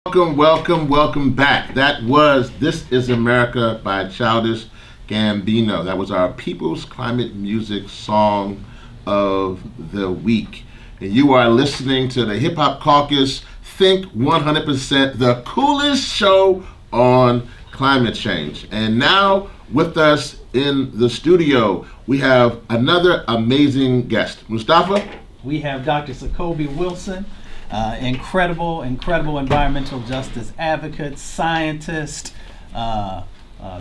Welcome back. That was This Is America by Childish Gambino. That was our People's Climate Music Song of the Week. And you are listening to the Hip Hop Caucus Think 100%, the coolest show on climate change. And now with us in the studio, we have another amazing guest. Mustafa? We have Dr. Sacoby Wilson. Incredible environmental justice advocate, scientist,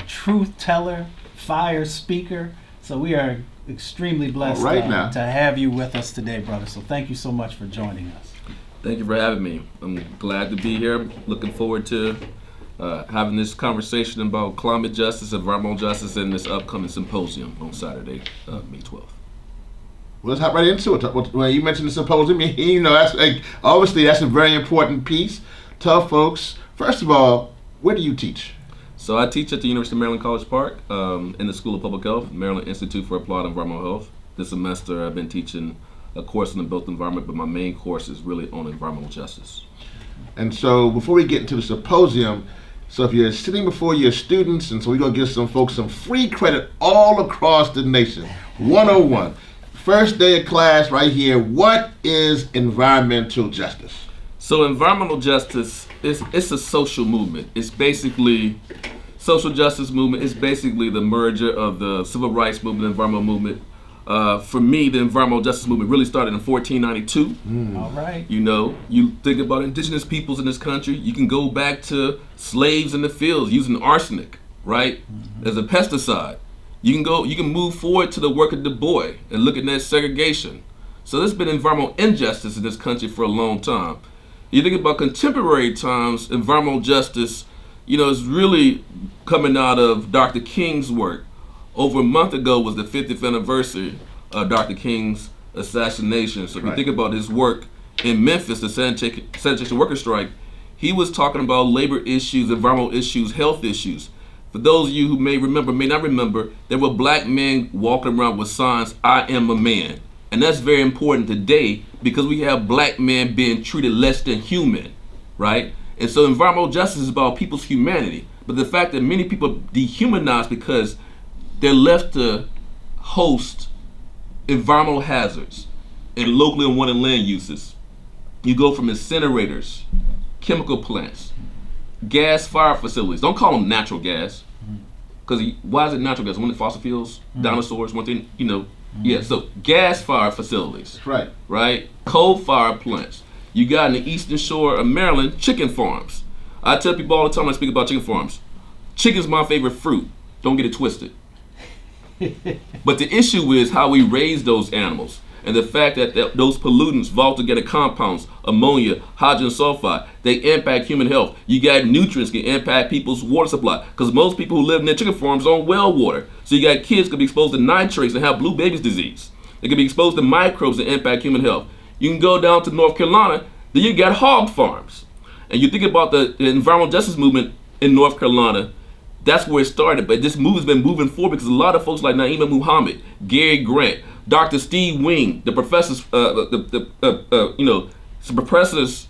truth teller, fire speaker. So we are extremely blessed to have you with us today, brother. So thank you so much for joining us. Thank you for having me. I'm glad to be here. Looking forward to having this conversation about climate justice, environmental justice, in this upcoming symposium on Saturday, May 12th. Well, let's hop right into it. When you mentioned the symposium, obviously that's a very important piece. Tell folks, first of all, where do you teach? So I teach at the University of Maryland College Park in the School of Public Health, Maryland Institute for Applied Environmental Health. This semester I've been teaching a course on the built environment, but my main course is really on environmental justice. And so before we get into the symposium, so if you're sitting before your students, and so we're going to give some folks some free credit all across the nation. 101. First day of class right here. What is environmental justice? So environmental justice it's a social movement. It's basically social justice movement. It's basically the merger of the civil rights movement, and environmental movement. For me, the environmental justice movement really started in 1492. All right. You know, you think about indigenous peoples in this country, you can go back to slaves in the fields using arsenic, right, as a pesticide. You can move forward to the work of Du Bois and look at that segregation. So there's been environmental injustice in this country for a long time. You think about contemporary times, environmental justice, is really coming out of Dr. King's work. Over a month ago was the 50th anniversary of Dr. King's assassination. So if you think about his work in Memphis, the sanitation workers strike, he was talking about labor issues, environmental issues, health issues. For those of you who may not remember, there were black men walking around with signs, "I am a man." And that's very important today because we have black men being treated less than human, right? And so environmental justice is about people's humanity. But the fact that many people dehumanize because they're left to host environmental hazards and locally unwanted land uses. You go from incinerators, chemical plants, gas fire facilities. Don't call them natural gas, because why is it natural gas? One of the fossil fuels, dinosaurs, one thing, Yeah, so gas fire facilities. Right? Coal fire plants. You got in the eastern shore of Maryland, chicken farms. I tell people all the time when I speak about chicken farms, chicken's my favorite fruit. Don't get it twisted. But the issue is how we raise those animals. And the fact that those pollutants, volatile organic compounds, ammonia, hydrogen sulfide, they impact human health. You got nutrients can impact people's water supply, because most people who live in their chicken farms are on well water. So you got kids could be exposed to nitrates and have blue babies disease. They could be exposed to microbes that impact human health. You can go down to North Carolina, then you got hog farms. And you think about the environmental justice movement in North Carolina, that's where it started. But this movement's been moving forward because a lot of folks like Naima Muhammad, Gary Grant, Dr. Steve Wing, the professors, some professors,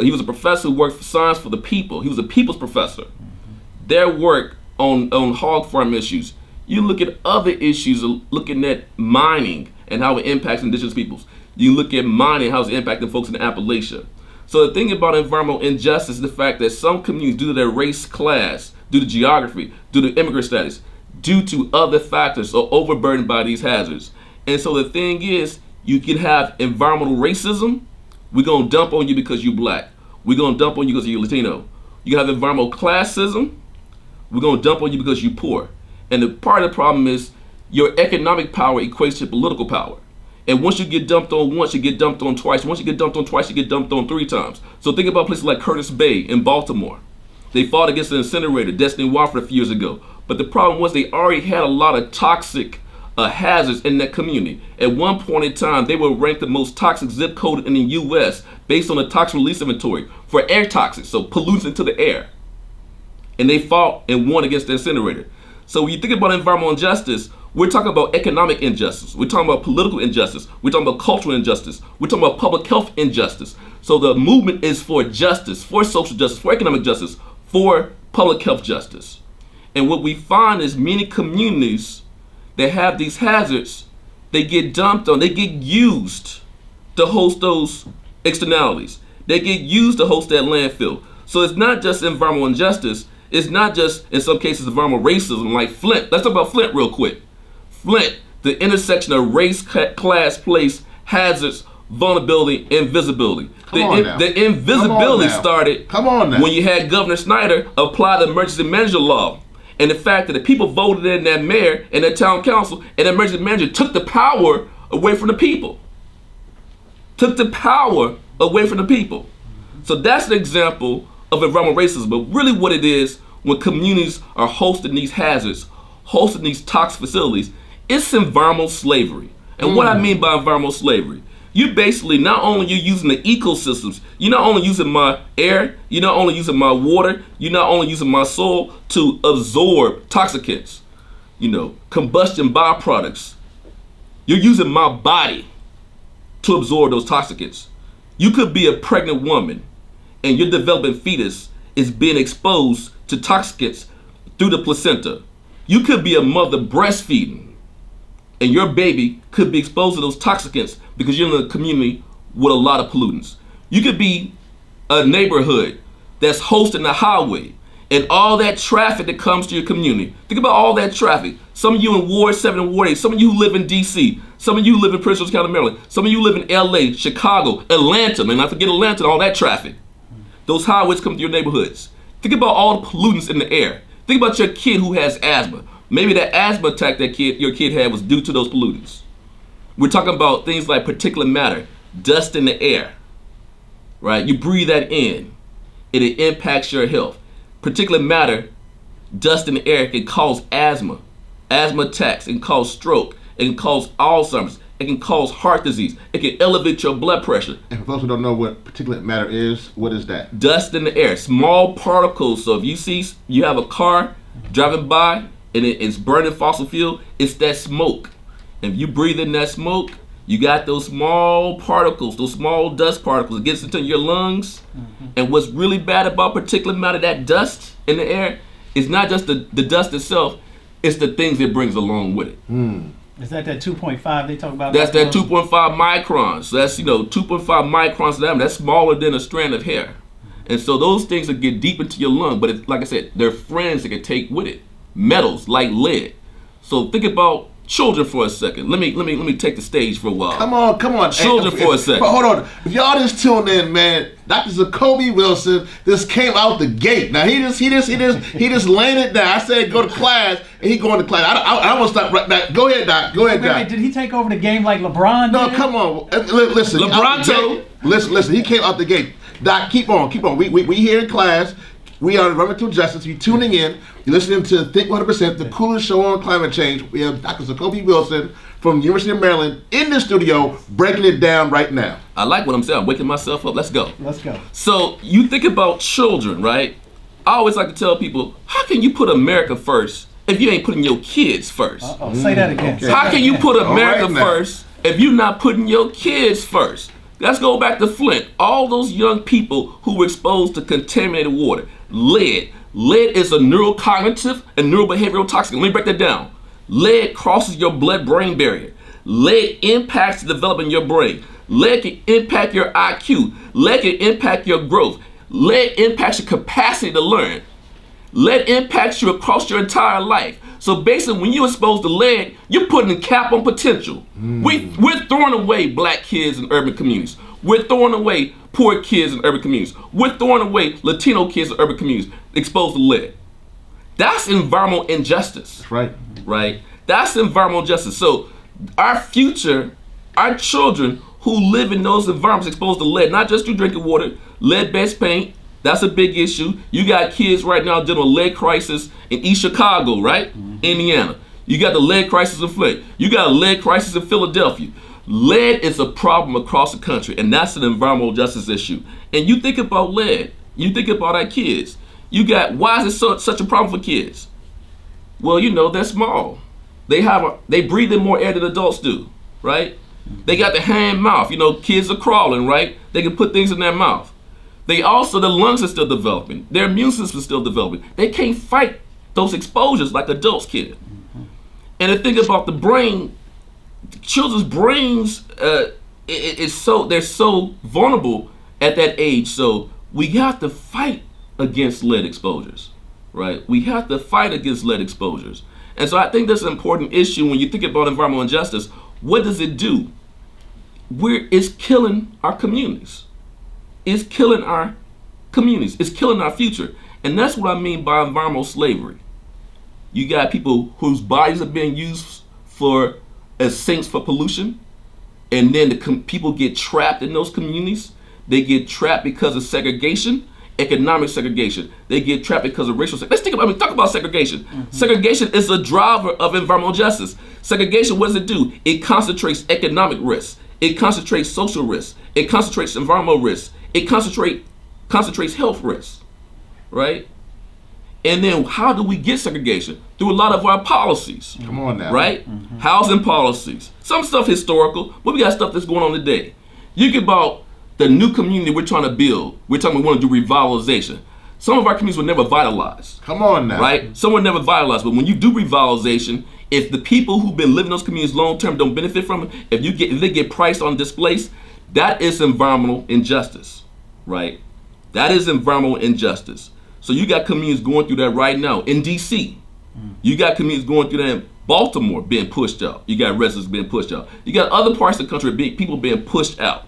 he was a professor who worked for Science for the People. He was a people's professor. Their work on hog farm issues. You look at other issues, looking at mining and how it impacts indigenous peoples. You look at mining, how it's impacting folks in Appalachia. So the thing about environmental injustice is the fact that some communities, due to their race, class, due to geography, due to immigrant status, due to other factors, are overburdened by these hazards. And so the thing is, you can have environmental racism. We're going to dump on you because you're black. We're going to dump on you because you're Latino. You can have environmental classism. We're going to dump on you because you're poor. And the part of the problem is your economic power equates to political power. And once you get dumped on once, you get dumped on twice. Once you get dumped on twice, you get dumped on 3 times. So think about places like Curtis Bay in Baltimore. They fought against an incinerator, Destiny Wofford, a few years ago. But the problem was they already had a lot of toxic hazards in that community. At one point in time, they were ranked the most toxic zip code in the U.S. based on the toxic release inventory for air toxics, so pollutants into the air. And they fought and won against the incinerator. So when you think about environmental injustice, we're talking about economic injustice. We're talking about political injustice. We're talking about cultural injustice. We're talking about public health injustice. So the movement is for justice, for social justice, for economic justice, for public health justice. And what we find is many communities that have these hazards, they get dumped on, they get used to host those externalities. They get used to host that landfill. So it's not just environmental injustice, it's not just, in some cases, environmental racism like Flint. Let's talk about Flint real quick. Flint, the intersection of race, class, place, hazards, vulnerability, invisibility. The invisibility started when you had Governor Snyder apply the emergency manager law. And the fact that the people voted in that mayor and that town council and that emergency manager took the power away from the people. Took the power away from the people. So that's an example of environmental racism. But really what it is, when communities are hosting these hazards, hosting these toxic facilities, it's environmental slavery. And what I mean by environmental slavery, you basically, not only you're using the ecosystems, you're not only using my air, you're not only using my water, you're not only using my soil to absorb toxicants, combustion byproducts. You're using my body to absorb those toxicants. You could be a pregnant woman and your developing fetus is being exposed to toxicants through the placenta. You could be a mother breastfeeding and your baby could be exposed to those toxicants because you're in a community with a lot of pollutants. You could be a neighborhood that's hosting a highway and all that traffic that comes to your community. Think about all that traffic. Some of you in Ward 7 and Ward 8, some of you who live in DC, some of you live in Prince George County, Maryland, some of you live in LA, Chicago, Atlanta, and I forget Atlanta and all that traffic. Those highways come to your neighborhoods. Think about all the pollutants in the air. Think about your kid who has asthma. Maybe that asthma attack that your kid had was due to those pollutants. We're talking about things like particulate matter, dust in the air, right? You breathe that in, it impacts your health. Particulate matter, dust in the air can cause asthma attacks, it can cause stroke, it can cause Alzheimer's, it can cause heart disease, it can elevate your blood pressure. And for those who don't know what particulate matter is, what is that? Dust in the air, small particles. So if you have a car driving by and it's burning fossil fuel, it's that smoke. And if you breathe in that smoke, you got those small particles, those small dust particles. It gets into your lungs. And what's really bad about particulate matter, that dust in the air, is not just the dust itself, it's the things it brings along with it. Is that 2.5 they talk about? That's that 2.5 microns. So that's 2.5 microns of diameter. That's smaller than a strand of hair. And so those things that get deep into your lung, but it's, like I said, they're friends that can take with it. Metals like lead. So think about children for a second. Let me take the stage for a while. Come on. Children for a second. But hold on. If y'all just tuned in, man, Dr. Sacoby Wilson just came out the gate. Now he just landed down. I said go to class, and he going to class. I want to stop right now. Go ahead, Doc. Wait, did he take over the game like LeBron? No, come on. Listen. LeBron. Listen. He came out the gate. Doc, keep on. We here in class. We are Environmental Justice. You're tuning in. You're listening to Think 100%, the coolest show on climate change. We have Dr. Sacoby Wilson from the University of Maryland in the studio breaking it down right now. I like what I'm saying. I'm waking myself up. Let's go. So you think about children, right? I always like to tell people, how can you put America first if you ain't putting your kids first? Say that again. Okay. How can you put America first if you're not putting your kids first? Let's go back to Flint. All those young people who were exposed to contaminated water. Lead. Lead is a neurocognitive and neurobehavioral toxic. Let me break that down. Lead crosses your blood-brain barrier. Lead impacts the development of your brain. Lead can impact your IQ. Lead can impact your growth. Lead impacts your capacity to learn. Lead impacts you across your entire life. So basically, when you're exposed to lead, you're putting a cap on potential. We're throwing away black kids in urban communities. We're throwing away poor kids in urban communities. We're throwing away Latino kids in urban communities exposed to lead. That's environmental injustice. That's right. Right? That's environmental justice. So our future, our children who live in those environments exposed to lead, not just through drinking water, lead-based paint, that's a big issue. You got kids right now dealing with lead crisis in East Chicago, right? Indiana. You got the lead crisis in Flint. You got a lead crisis in Philadelphia. Lead is a problem across the country, and that's an environmental justice issue. And you think about lead, you think about our kids. Why is it such a problem for kids? Well, they're small. They breathe in more air than adults do, right? They got the hand mouth. Kids are crawling, right? They can put things in their mouth. They also, the lungs are still developing. Their immune system is still developing. They can't fight those exposures like adults can. And the thing about the brain, children's brains, they're so vulnerable at that age. So we have to fight against lead exposures, right? We have to fight against lead exposures. And so I think that's an important issue when you think about environmental injustice. What does it do? It's killing our communities. It's killing our communities. It's killing our future. And that's what I mean by environmental slavery. You got people whose bodies are being used as sinks for pollution, and then people get trapped in those communities. They get trapped because of segregation, economic segregation. They get trapped because of racial segregation. Let's talk about segregation. Segregation is a driver of environmental justice. Segregation, what does it do? It concentrates economic risks. It concentrates social risks. It concentrates environmental risks. It concentrates health risks, right? And then how do we get segregation? Through a lot of our policies. Come on now. Right? Housing policies. Some stuff historical, but we got stuff that's going on today. You get about the new community we're trying to build. We're talking we want to do revitalization. Some of our communities were never vitalized. Come on now. Right? Some were never vitalized. But when you do revitalization, if the people who've been living in those communities long term don't benefit from it, if they get priced on displaced, that is environmental injustice. Right? That is environmental injustice. So you got communities going through that right now in DC. You got communities going through that in Baltimore being pushed out. You got residents being pushed out. You got other parts of the country people being pushed out.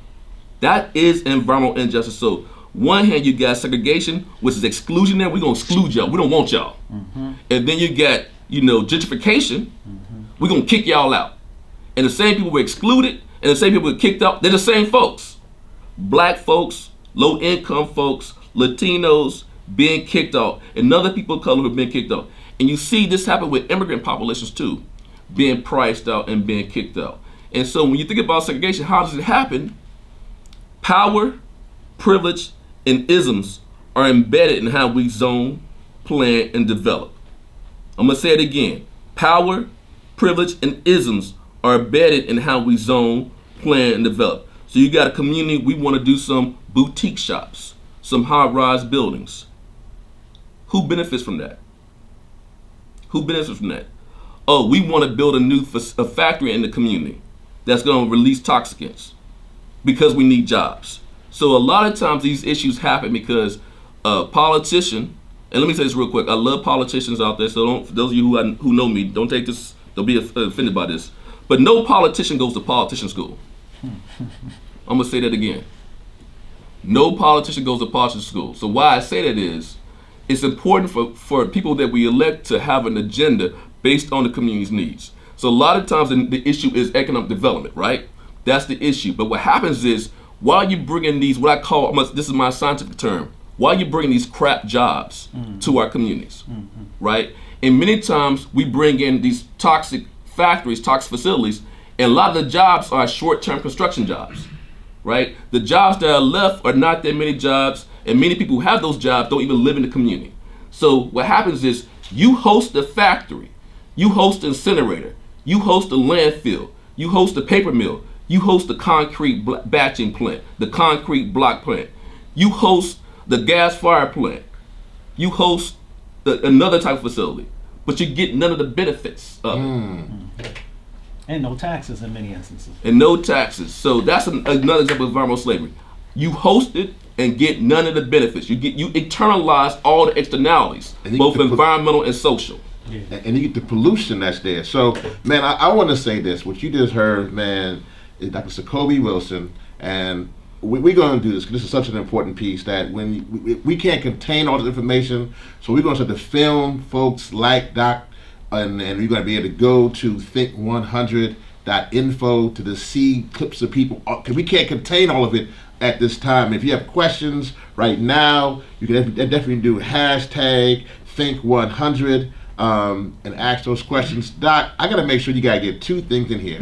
That is environmental injustice. So one hand you got segregation, which is exclusionary. We're gonna exclude y'all. We don't want y'all. And then you got gentrification. We're gonna kick y'all out. And the same people were excluded, and the same people were kicked out. They're the same folks. Black folks, low income folks, Latinos being kicked out, and other people of color who are being kicked out. And you see this happen with immigrant populations too, being priced out and being kicked out. And so when you think about segregation, how does it happen? Power, privilege, and isms are embedded in how we zone, plan, and develop. I'm gonna say it again. Power, privilege, and isms are embedded in how we zone, plan, and develop. So you got a community, we wanna do some boutique shops, some high-rise buildings. Who benefits from that? Who benefits from that? Oh, we want to build a factory in the community that's going to release toxicants because we need jobs. So a lot of times these issues happen because a politician, and let me say this real quick. I love politicians out there, so for those of you who know me, don't be offended by this. But no politician goes to politician school. I'm going to say that again. No politician goes to politician school. So why I say that is, it's important for people that we elect to have an agenda based on the community's needs. So a lot of times the issue is economic development, right? That's the issue. But what happens is, while you bring in these, what I call, this is my scientific term, while you bring these crap jobs to our communities, right? And many times we bring in these toxic factories, toxic facilities, and a lot of the jobs are short-term construction jobs, right? The jobs that are left are not that many jobs, and many people who have those jobs don't even live in the community. So what happens is you host a factory, you host an incinerator, you host a landfill, you host a paper mill, you host the concrete batching plant, the concrete block plant, you host the gas fire plant, you host another type of facility, but you get none of the benefits of it. And no taxes in many instances. And no taxes. So that's another example of environmental slavery. You host it and get none of the benefits. You internalize all the externalities, both environmental and social. Yeah. And you get the pollution that's there. So, man, I want to say this. What you just heard, man, is Dr. Sacoby Wilson, and we're going to do this because this is such an important piece that when we can't contain all this information, so we're going to start to film folks like Doc, and we're going to be able to go to think100.info to see clips of people, because we can't contain all of it at this time. If you have questions right now, you can definitely do hashtag think100 and ask those questions. Doc, I got to make sure you got to get two things in here.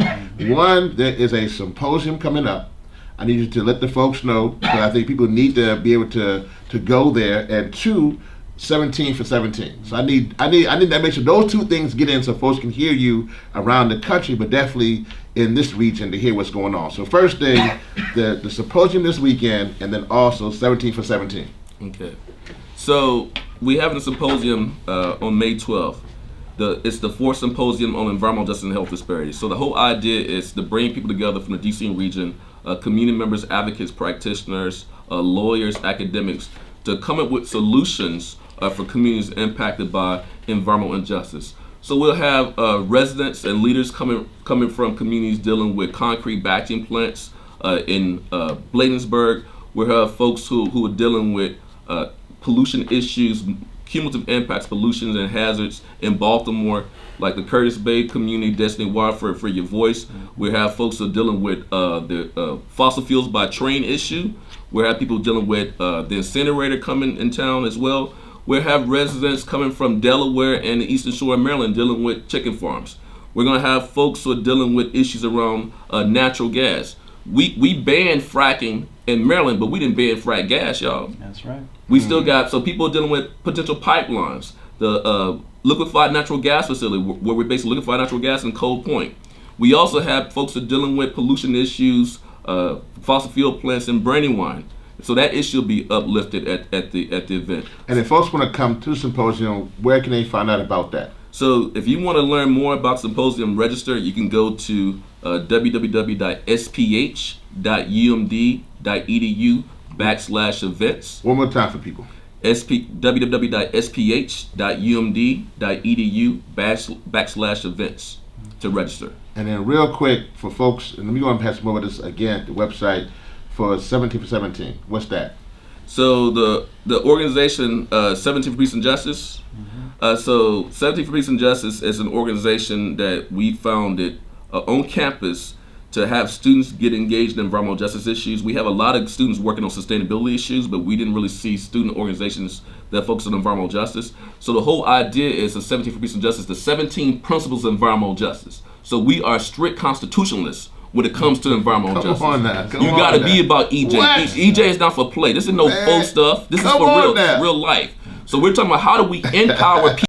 One, there is a symposium coming up. I need you to let the folks know, because I think people need to be able to go there. And two, 17 for 17. So I need to make sure those two things get in so folks can hear you around the country, but definitely in this region to hear what's going on. So first thing, the symposium this weekend, and then also 17 for 17. Okay. So we have a symposium on May 12th. It's the fourth symposium on environmental justice and health disparities. So the whole idea is to bring people together from the DC region, community members, advocates, practitioners, lawyers, academics, to come up with solutions for communities impacted by environmental injustice. So we'll have residents and leaders coming from communities dealing with concrete batching plants in Bladensburg. We'll have folks who are dealing with pollution issues, cumulative impacts, pollutions and hazards in Baltimore, like the Curtis Bay Community Destiny Water for Your Voice. We have folks who are dealing with the fossil fuels by train issue. We have people dealing with the incinerator coming in town as well. We have residents coming from Delaware and the Eastern Shore of Maryland dealing with chicken farms. We're going to have folks who are dealing with issues around natural gas. We banned fracking in Maryland, but we didn't ban frack gas, y'all. That's right. We still got, so people are dealing with potential pipelines. The liquefied natural gas facility, where we basically liquefy natural gas in Cold Point. We also have folks who are dealing with pollution issues, fossil fuel plants in Brandywine. So that issue will be uplifted at the event. And if folks want to come to the symposium, where can they find out about that? So if you want to learn more about symposium, register. You can go to www.sph.umd.edu/events. One more time for people. www.sph.umd.edu/events to register. And then real quick for folks, and let me go and pass them over this again, the website for 17 for 17. What's that? So the organization 17 for Peace and Justice. So 17 for Peace and Justice is an organization that we founded on campus to have students get engaged in environmental justice issues. We have a lot of students working on sustainability issues, but we didn't really see student organizations that focus on environmental justice. So the whole idea is the 17 for Peace and Justice, the 17 principles of environmental justice. So we are strict constitutionalists when it comes to environmental justice. Come on now. You got to be about EJ. What? EJ is not for play. This is no faux stuff. This is for real life. So we're talking about how do we empower people